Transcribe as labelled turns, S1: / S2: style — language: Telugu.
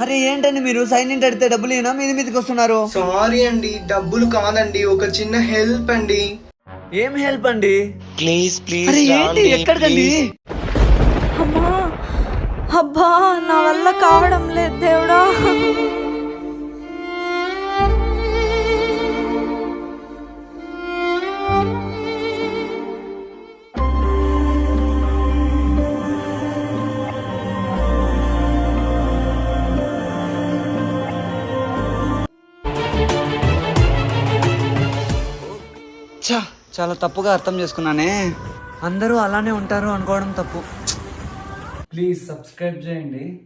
S1: అరే ఏంటండి మీరు సైన్ ఇన్ అడితే డబ్బులు ఏనా మీదికి వస్తున్నారు?
S2: సారీ అండి, డబ్బులు కాదండి, ఒక చిన్న హెల్ప్ అండి.
S1: ఏం హెల్ప్ అండి?
S3: ప్లీజ్ ప్లీజ్
S1: అరే ఏంటి ఎక్కడికండి?
S4: అమ్మా, అబ్బా నా వల్ల కావడం లేదు దేవుడా.
S1: చాలా తప్పుగా అర్థం చేసుకున్నానే. అందరూ అలానే ఉంటారు అనుకోవడం తప్పు. ప్లీజ్ సబ్స్క్రైబ్ చేయండి.